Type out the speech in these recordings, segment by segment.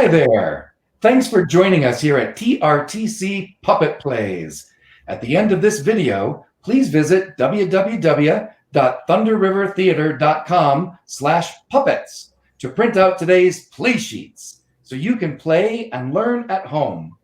Hi there. Thanks for joining us here at TRTC Puppet Plays. At the end of this video, please visit www.thunderrivertheater.com/puppets to print out today's play sheets so you can play and learn at home.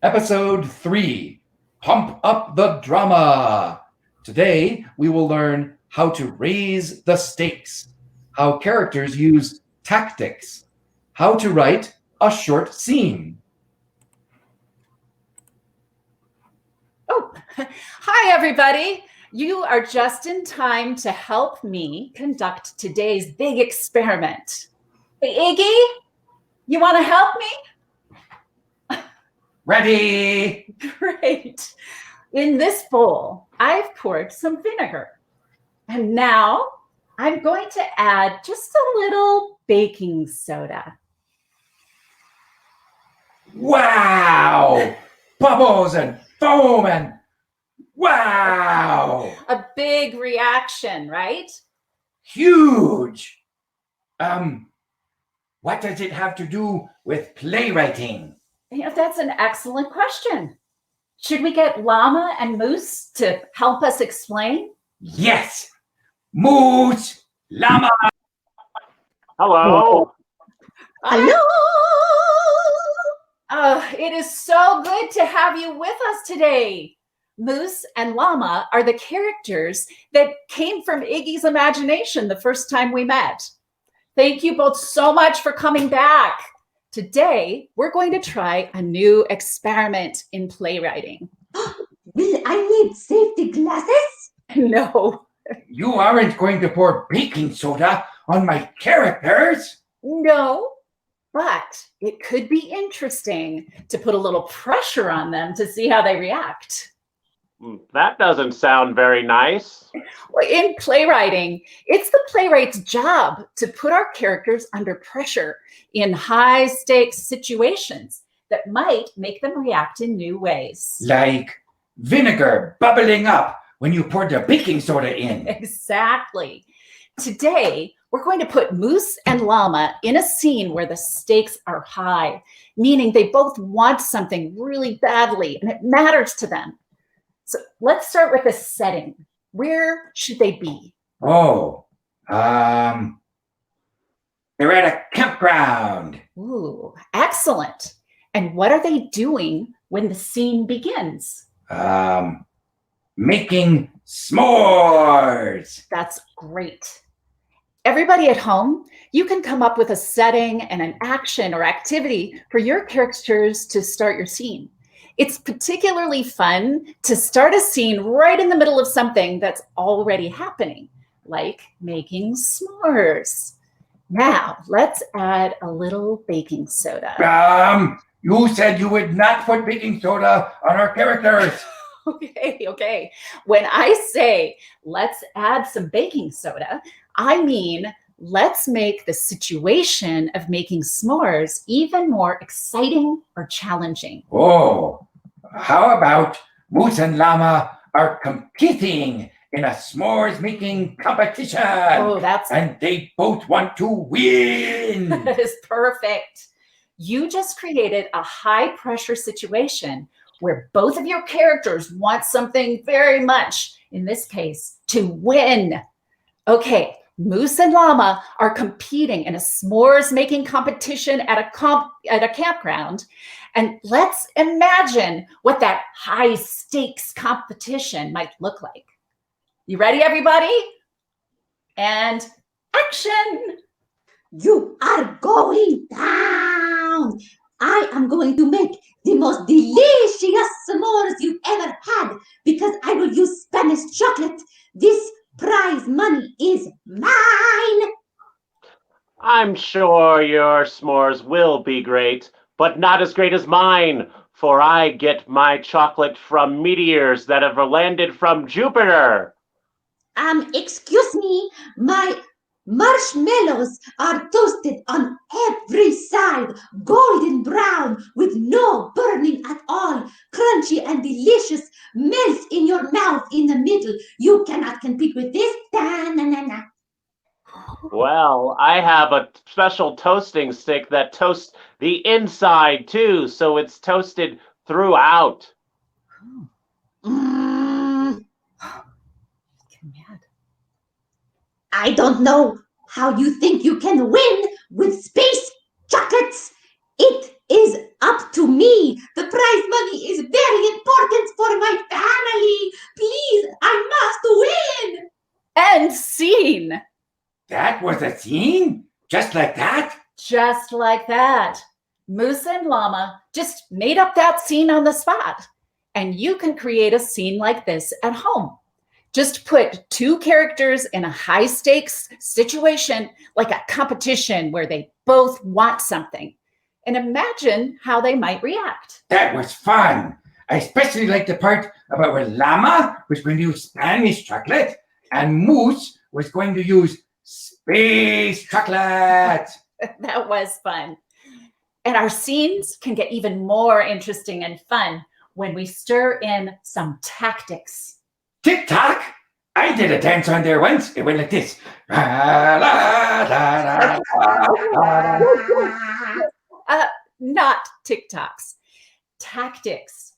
Episode 3, Pump Up the Drama. Today, we will learn how to raise the stakes, how characters use tactics, how to write a short scene. Oh, hi, everybody. You are just in time to help me conduct today's big experiment. Hey, Iggy, you want to help me? Ready? Great. In this bowl, I've poured some vinegar. And now I'm going to add just a little baking soda. Wow! Bubbles and foam and wow! A big reaction, right? Huge! What does it have to do with playwriting? That's an excellent question. Should we get Llama and Moose to help us explain? Yes! Moose! Llama! Hello! Hello! It is so good to have you with us today. Moose and Llama are the characters that came from Iggy's imagination the first time we met. Thank you both so much for coming back. Today, we're going to try a new experiment in playwriting. Will I need safety glasses? No. You aren't going to pour baking soda on my characters? No, but it could be interesting to put a little pressure on them to see how they react. That doesn't sound very nice. Well, in playwriting, it's the playwright's job to put our characters under pressure in high-stakes situations that might make them react in new ways. Like vinegar bubbling up when you poured the baking soda in. Exactly. Today, we're going to put Moose and Llama in a scene where the stakes are high, meaning they both want something really badly and it matters to them. So let's start with the setting. Where should they be? Oh, they're at a campground. Ooh, excellent. And what are they doing when the scene begins? Making s'mores. That's great. Everybody at home, you can come up with a setting and an action or activity for your characters to start your scene. It's particularly fun to start a scene right in the middle of something that's already happening, like making s'mores. Now, let's add a little baking soda. You said you would not put baking soda on our characters. Okay. When I say let's add some baking soda, I mean let's make the situation of making s'mores even more exciting or challenging. Oh, how about Moose and Llama are competing in a s'mores making competition? Oh, and they both want to win. That is perfect. You just created a high pressure situation where both of your characters want something very much, in this case, to win. Okay, Moose and Llama are competing in a s'mores making competition at a campground. And let's imagine what that high stakes competition might look like. You ready, everybody? And action! You are going down. I am going to make the most delicious s'mores you've ever had because I will use Spanish chocolate. This prize money is mine. I'm sure your s'mores will be great, but not as great as mine, for I get my chocolate from meteors that have landed from Jupiter. Excuse me, my marshmallows are toasted on every side, golden brown with no burning at all, crunchy and delicious, melts in your mouth in the middle. You cannot compete with this. Da-na-na-na. Well, I have a special toasting stick that toasts the inside too, so it's toasted throughout. Mm, Get mad. I don't know how you think you can win with space chocolates. It is up to me. The prize money is very important for my family. Please, I must win. End scene. That was a scene? Just like that? Just like that. Moose and Llama just made up that scene on the spot. And you can create a scene like this at home. Just put two characters in a high stakes situation, like a competition where they both want something, and imagine how they might react. That was fun. I especially liked the part about where Llama was going to use Spanish chocolate and Moose was going to use space chocolate. That was fun. And our scenes can get even more interesting and fun when we stir in some tactics. TikTok? I did a dance on there once. It went like this. Not TikToks. Tactics.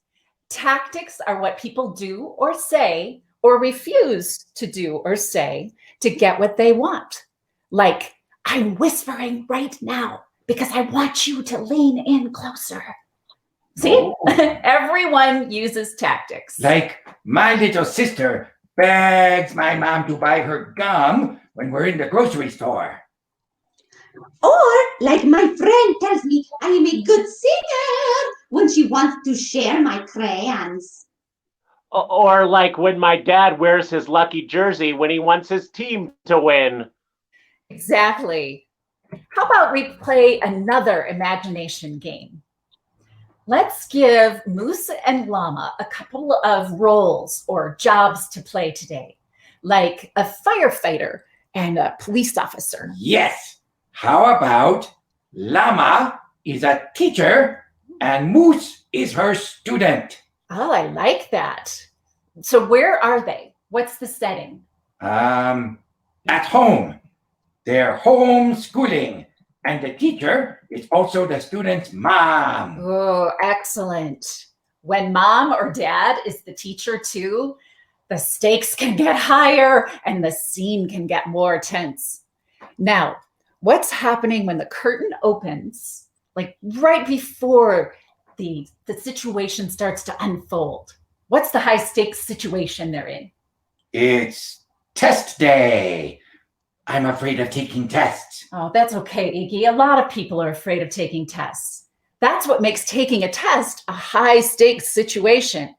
Tactics are what people do or say or refuse to do or say to get what they want. Like, I'm whispering right now because I want you to lean in closer. See? Oh. Everyone uses tactics. Like my little sister begs my mom to buy her gum when we're in the grocery store. Or, like my friend tells me, I am a good singer when she wants to share my crayons. Or like when my dad wears his lucky jersey when he wants his team to win. Exactly. How about we play another imagination game? Let's give Moose and Llama a couple of roles or jobs to play today, like a firefighter and a police officer. Yes. How about Llama is a teacher and Moose is her student? Oh, I like that. So where are they? What's the setting? At home. They're homeschooling. And the teacher is also the student's mom. Oh, excellent. When mom or dad is the teacher too, the stakes can get higher and the scene can get more tense. Now, what's happening when the curtain opens, like right before the situation starts to unfold? What's the high stakes situation they're in? It's test day. I'm afraid of taking tests. Oh, that's okay, Iggy. A lot of people are afraid of taking tests. That's what makes taking a test a high stakes situation.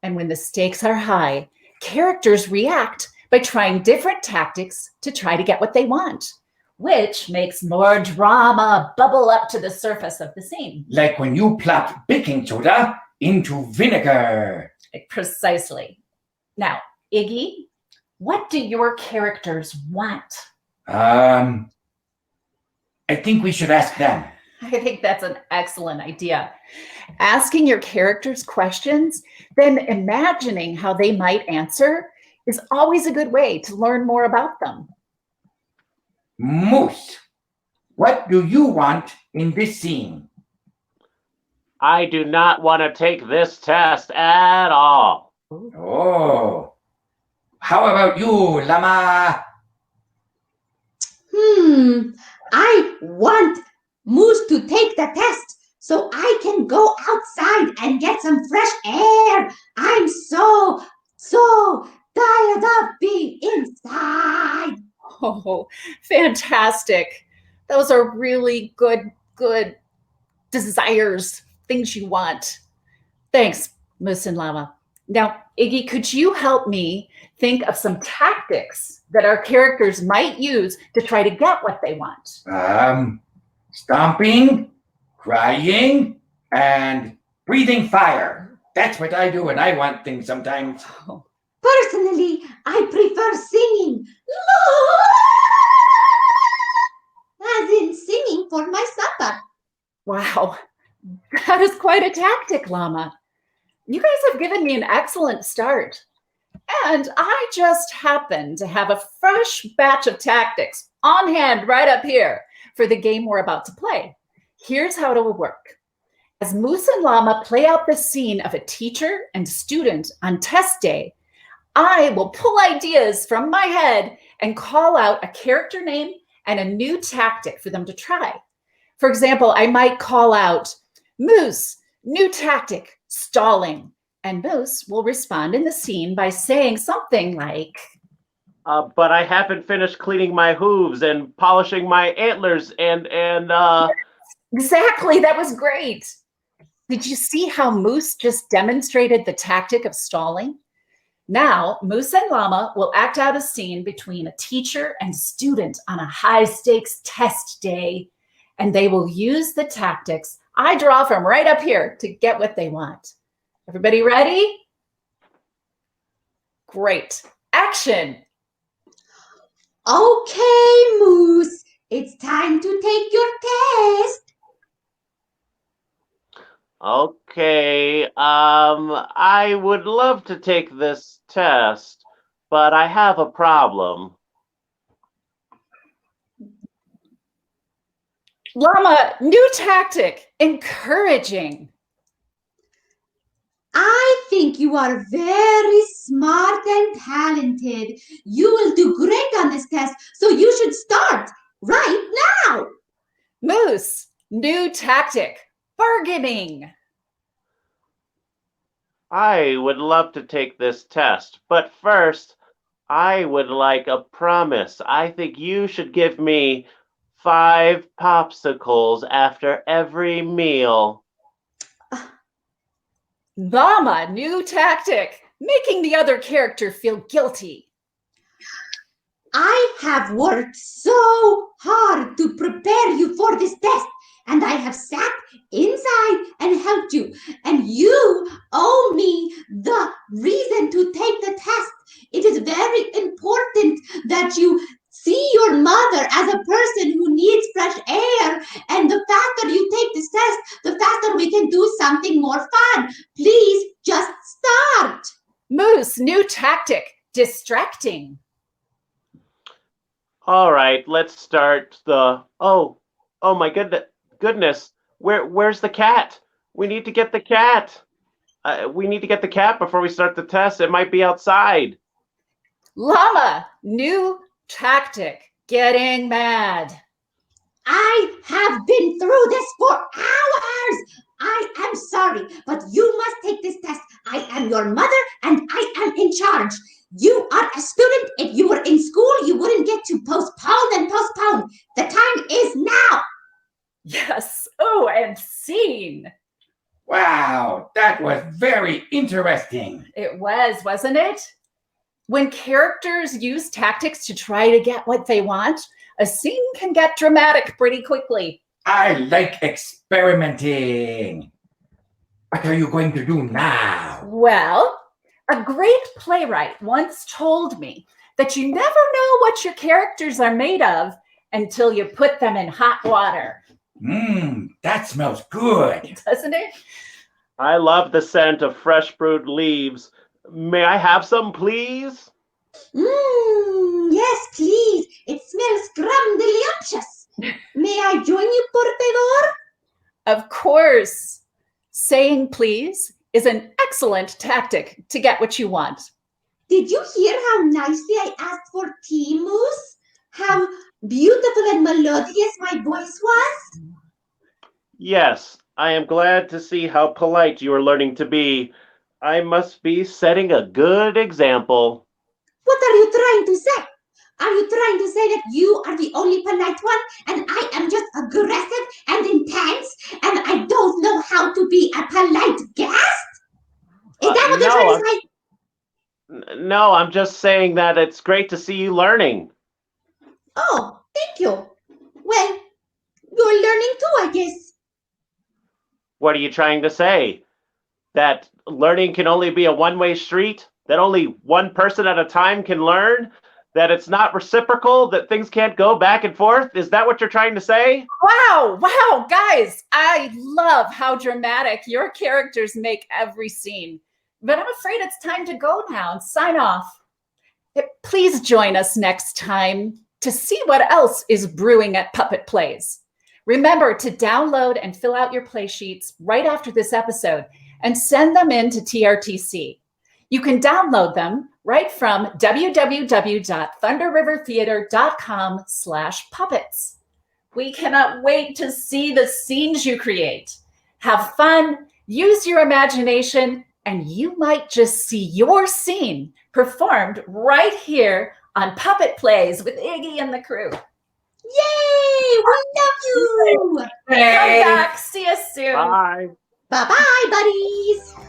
And when the stakes are high, characters react by trying different tactics to try to get what they want, which makes more drama bubble up to the surface of the scene. Like when you plop baking soda into vinegar. Precisely. Now, Iggy, what do your characters want? I think we should ask them. I think that's an excellent idea. Asking your characters questions, then imagining how they might answer is always a good way to learn more about them. Moose, what do you want in this scene? I do not want to take this test at all. Oh. How about you, Llama? I want Moose to take the test so I can go outside and get some fresh air. I'm so tired of being inside. Oh, fantastic. Those are really good desires, things you want. Thanks, Moose and Llama. Now, Iggy, could you help me think of some tactics that our characters might use to try to get what they want? Stomping, crying, and breathing fire. That's what I do when I want things sometimes. Oh, Personally, I prefer singing. As in singing for my supper. wow, that is quite a tactic, Llama. You guys have given me an excellent start. And I just happen to have a fresh batch of tactics on hand right up here for the game we're about to play. Here's how it will work. As Moose and Llama play out the scene of a teacher and student on test day, I will pull ideas from my head and call out a character name and a new tactic for them to try. For example, I might call out, Moose, new tactic, stalling. And Moose will respond in the scene by saying something like, but I haven't finished cleaning my hooves and polishing my antlers and Exactly, that was great. Did you see how Moose just demonstrated the tactic of stalling? Now, Moose and Llama will act out a scene between a teacher and student on a high-stakes test day, and they will use the tactics I draw from right up here to get what they want. Everybody ready? Great. Action. Okay, Moose, it's time to take your test. Okay, I would love to take this test, but I have a problem. Llama, new tactic, encouraging. I think you are very smart and talented. You will do great on this test, so you should start right now. Moose, new tactic, bargaining. I would love to take this test, but first, I would like a promise. I think you should give me 5 popsicles after every meal. Llama, new tactic, making the other character feel guilty. I have worked so hard to prepare you for this test, and I have sat inside and helped you, and you owe me the reason to take the test. It is very important that you see your mother as a person who needs fresh air, and the faster you take this test, the faster we can do something more fun. Please just start. Moose, new tactic, distracting. All right, let's start the oh my goodness. Where's the cat? We need to get the cat. We need to get the cat before we start the test. It might be outside. Llama, new tactic, getting mad. I have been through this for hours. I am sorry, but you must take this test. I am your mother and I am in charge. You are a student. If you were in school, you wouldn't get to postpone and postpone. The time is now. Yes. Oh, and scene. Wow, that was very interesting. It was, wasn't it? When characters use tactics to try to get what they want, a scene can get dramatic pretty quickly. I like experimenting. What are you going to do now? Well, a great playwright once told me that you never know what your characters are made of until you put them in hot water. That smells good. Doesn't it? I love the scent of fresh brewed leaves. May I have some, please? Yes, please. It smells scrum-delicious. May I join you, por favor? Of course. Saying please is an excellent tactic to get what you want. Did you hear how nicely I asked for tea, Moose? How beautiful and melodious my voice was? Yes, I am glad to see how polite you are learning to be. I must be setting a good example. What are you trying to say? Are you trying to say that you are the only polite one and I am just aggressive and intense and I don't know how to be a polite guest? Is that what you're trying to say? No, I'm just saying that it's great to see you learning. Oh, thank you. Well, you're learning too, I guess. What are you trying to say? That learning can only be a one-way street? That only one person at a time can learn? That it's not reciprocal? That things can't go back and forth? Is that what you're trying to say? Wow, guys, I love how dramatic your characters make every scene. But I'm afraid it's time to go now and sign off. Please join us next time. to see what else is brewing at Puppet Plays. Remember to download and fill out your play sheets right after this episode and send them in to TRTC. You can download them right from www.thunderrivertheater.com/puppets. We cannot wait to see the scenes you create. Have fun, use your imagination, and you might just see your scene performed right here on Puppet Plays with Iggy and the crew. Yay! We love you! Come back. See us soon. Bye. Bye-bye, buddies!